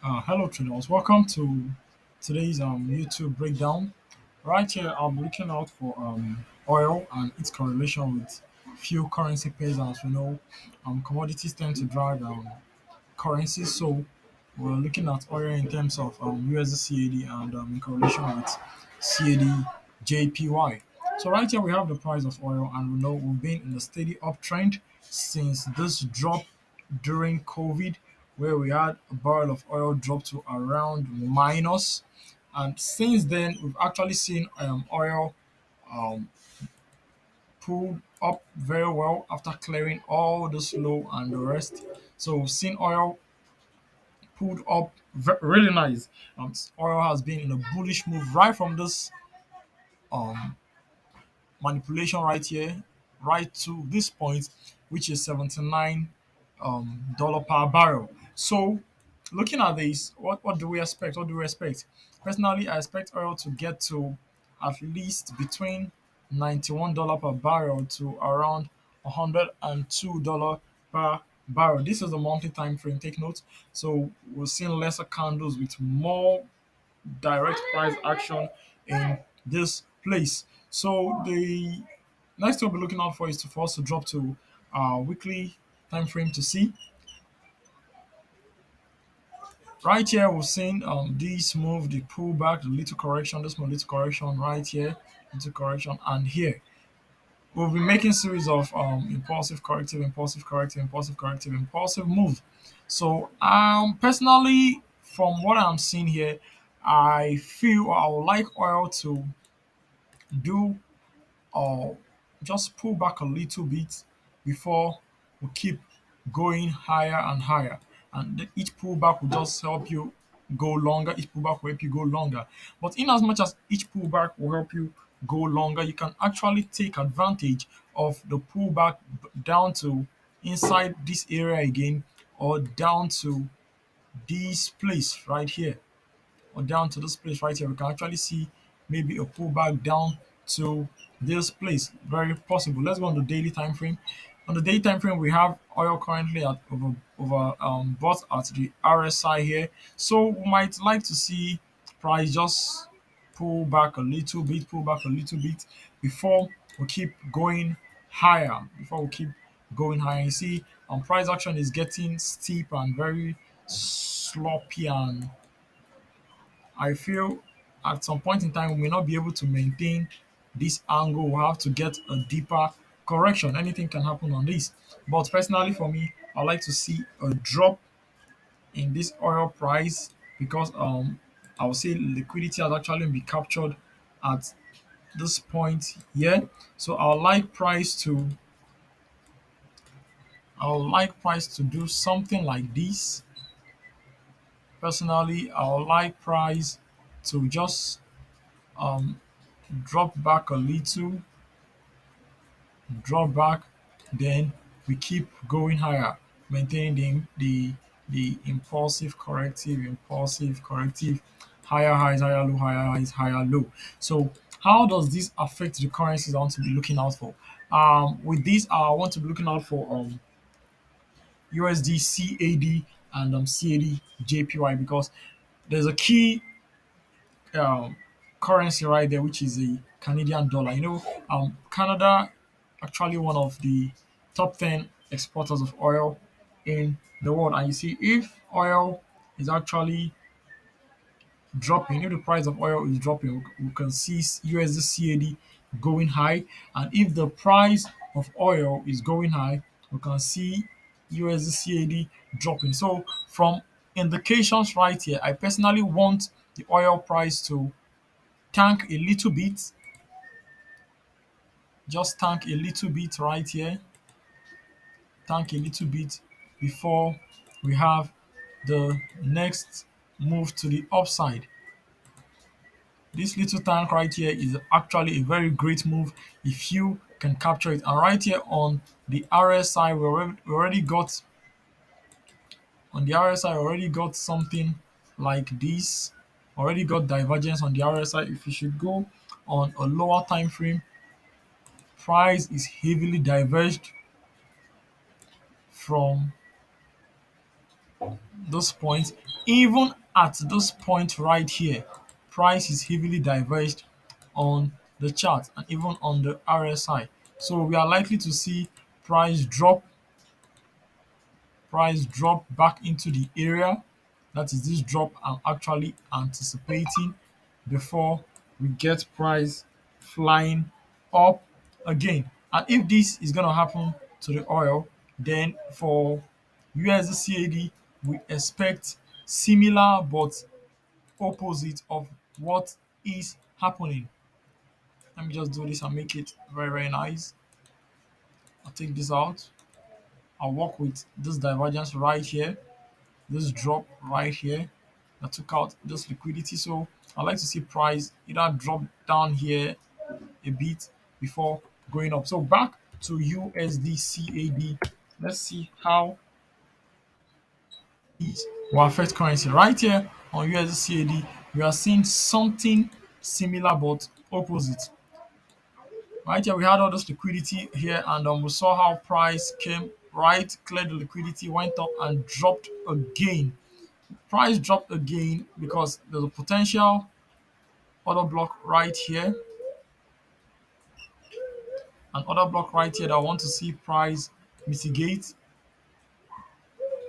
Hello traders, welcome to today's YouTube breakdown. Right here, I'm looking out for oil and its correlation with few currency pairs. As we know, commodities tend to drive currencies, so we're looking at oil in terms of USD and in correlation with CAD JPY. So right here we have the price of oil, and we know we've been in a steady uptrend since this drop during COVID, where we had a barrel of oil drop to around minus, and since then we've actually seen oil um, pulled up very well after clearing all this low and the rest. So we've seen oil pulled up really nice. Oil has been in a bullish move right from this um manipulation right here, right to this point, which is 79 dollar per barrel. So looking at this, what do we expect? What do we expect? Personally, I expect oil to get to at least between $91 per barrel to around $102 per barrel. This is the monthly time frame. Take note. So we're seeing lesser candles with more direct price action in this place. So the next thing we'll be looking out for is for us to drop to weekly time frame to see. Right here, we've seen this move, the pullback, the little correction, this one little correction right here, little correction, and here. We'll be making series of impulsive corrective, impulsive corrective, impulsive corrective, impulsive move. So personally, from what I'm seeing here, I feel I would like oil to do or just pull back a little bit before we keep going higher and higher. And each pullback will just help you go longer. Each pullback will help you go longer. But in as much as each pullback will help you go longer, you can actually take advantage of the pullback down to inside this area again or down to this place right here or down to this place right here, we can actually see maybe a pullback down to this place. Very possible. Let's go on the daily time frame. On the daily time frame, we have oil currently at over bought at the RSI here. So we might like to see price just pull back a little bit before we keep going higher. Before we keep going higher, you see, price action is getting steep and very sloppy, and I feel at some point in time we may not be able to maintain this angle. We'll have to get a deeper correction. Anything can happen on this. But personally, for me, I like to see a drop in this oil price because I would say liquidity has actually been captured at this point here. So I would like price to do something like this. Personally, I would like price to just um drop back a little, drop back, then we keep going higher, maintaining the impulsive corrective, higher highs, higher low, higher highs, higher low. So how does this affect the currencies I want to be looking out for? With this, I want to be looking out for USD CAD and CAD JPY because there's a key um, currency right there, which is the Canadian dollar. Canada actually one of the top 10 exporters of oil in the world. And you see, if oil is actually dropping, if the price of oil is dropping, we can see USD CAD going high. And if the price of oil is going high, we can see USD CAD dropping. So from indications right here, I personally want the oil price to tank a little bit, just tank a little bit right here, tank a little bit before we have the next move to the upside. This little tank right here is actually a very great move if you can capture it. And right here on the RSI, we already got on the RSI, already got something like this. Already got divergence on the RSI. If you should go on a lower time frame, price is heavily diverged from this point, even at this point right here, price is heavily diverged on the chart and even on the RSI. So we are likely to see price drop back into the area. That is this drop I'm actually anticipating before we get price flying up again. And if this is going to happen to the oil, then for USDCAD, we expect similar but opposite of what is happening. Let me just do this and make it very, very nice. I'll take this out. I'll work with this divergence right here, this drop right here that took out this liquidity. So I like to see price either drop down here a bit before going up. So back to USD CAD. Let's see how it will affect currency. Right here on USD CAD, we are seeing something similar but opposite. Right here, we had all this liquidity here, and we saw how price came right, cleared the liquidity, went up and dropped again. Price dropped again because there's a potential order block right here, an order block right here that I want to see price mitigate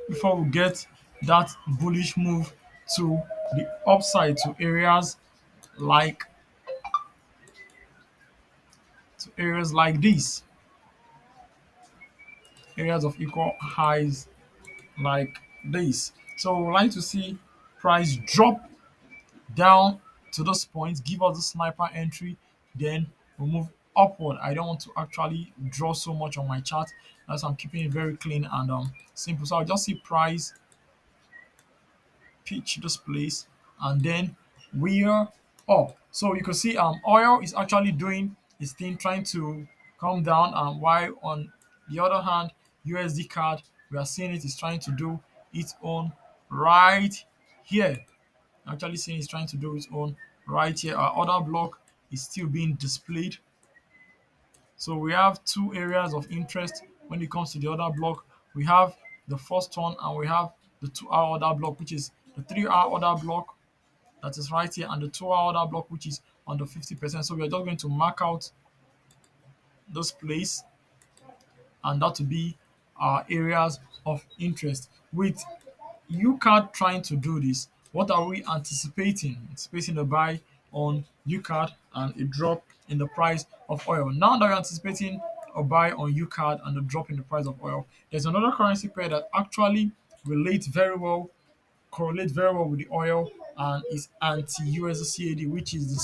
before we get that bullish move to the upside to like areas like this, areas of equal highs like this. So we like to see price drop down to those points, give us the sniper entry, then we move upward. I don't want to actually draw so much on my chart as I'm keeping it very clean and simple. So I'll just see price pitch this place and then we're up. So you can see oil is actually doing its thing, trying to come down, and while on the other hand, USD card, we are seeing it is trying to do its own right here. Actually seeing it's trying to do its own right here. Our order block is still being displayed. So we have two areas of interest when it comes to the order block. We have the first one and we have the 2 hour order block, which is the 3 hour order block that is right here, and the 2 hour order block, which is on the 50%. So we are just going to mark out this place, and that will be our areas of interest. With UCAD trying to do this, what are we anticipating? Anticipating a buy on UCAD and a drop in the price of oil. Now that we're anticipating a buy on UCAD and a drop in the price of oil, there's another currency pair that actually relates very well, correlates very well with the oil and is anti-USD CAD, which is the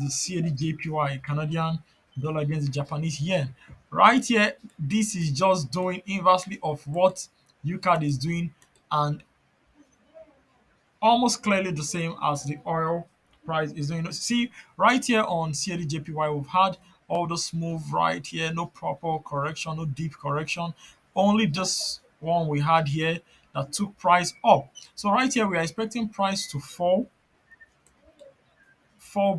CAD JPY, Canadian dollar against the Japanese yen. Right here, this is just doing inversely of what UCAD is doing and almost clearly the same as the oil price is doing. See, right here on CAD we've had all the smooth right here, no proper correction, no deep correction. Only this one we had here that took price up. So right here, we are expecting price to fall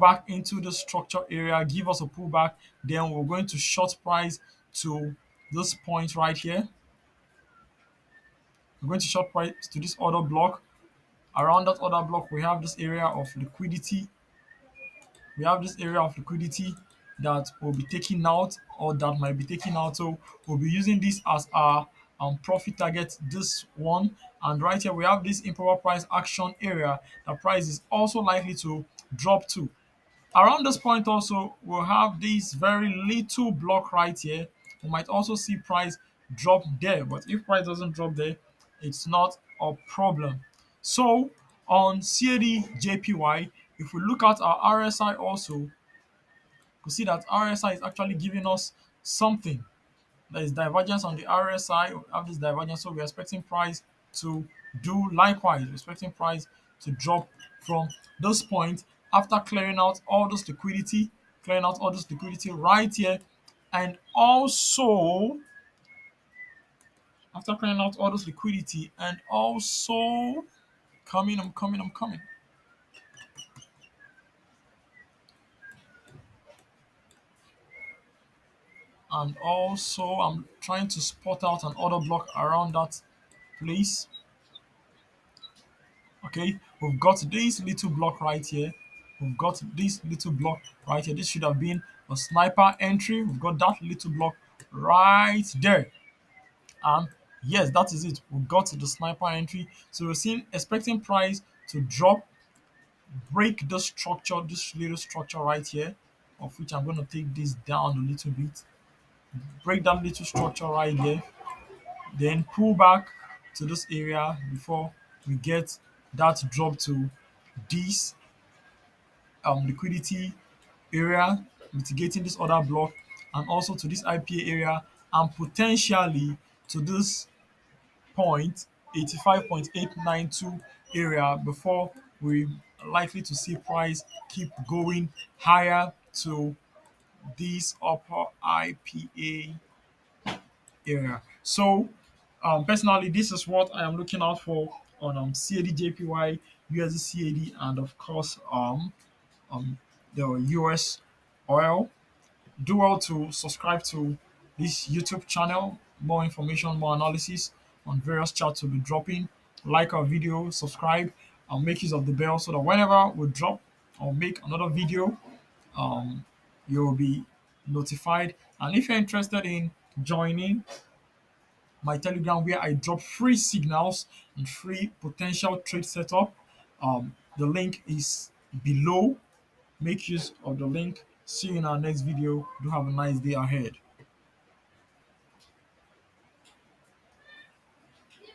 back into the structure area, give us a pullback, then we're going to short price to this point right here. We're going to short price to this order block. Around that order block, we have this area of liquidity. We have this area of liquidity that will be taken out or that might be taken out. So we'll be using this as our profit target, this one. And right here, we have this improper price action area. The price is also likely to drop to. Around this point also, we'll have this very little block right here. We might also see price drop there, but if price doesn't drop there, it's not a problem. So on CAD JPY, if we look at our RSI also, we can see that RSI is actually giving us something. There is divergence on the RSI. We have this divergence, so we're expecting price to do likewise. We're expecting price to drop from this point after clearing out all this liquidity right here, and also after clearing out all this liquidity, and also I'm coming. and also I'm trying to spot out an order block around that place. Okay, we've got this little block right here. We've got this little block right here. This should have been a sniper entry. We've got that little block right there. And yes, that is it. We've got the sniper entry. So we're seeing expecting price to drop, break the structure, this little structure right here, of which I'm going to take this down a little bit. Break that little structure right there, then pull back to this area before we get that drop to this liquidity area, mitigating this other block, and also to this IPA area, and potentially to this point 85.892 area before we likely to see price keep going higher to this upper IPA area. So, personally, this is what I am looking out for on CAD JPY, USD CAD, and of course, the US oil. Do well to subscribe to this YouTube channel. More information, more analysis on various charts will be dropping. Like our video, subscribe, and make use of the bell so that whenever we drop or make another video, um, you'll be notified. And if you're interested in joining my Telegram where I drop free signals and free potential trade setup, the link is below. Make use of the link. See you in our next video. Do have a nice day ahead.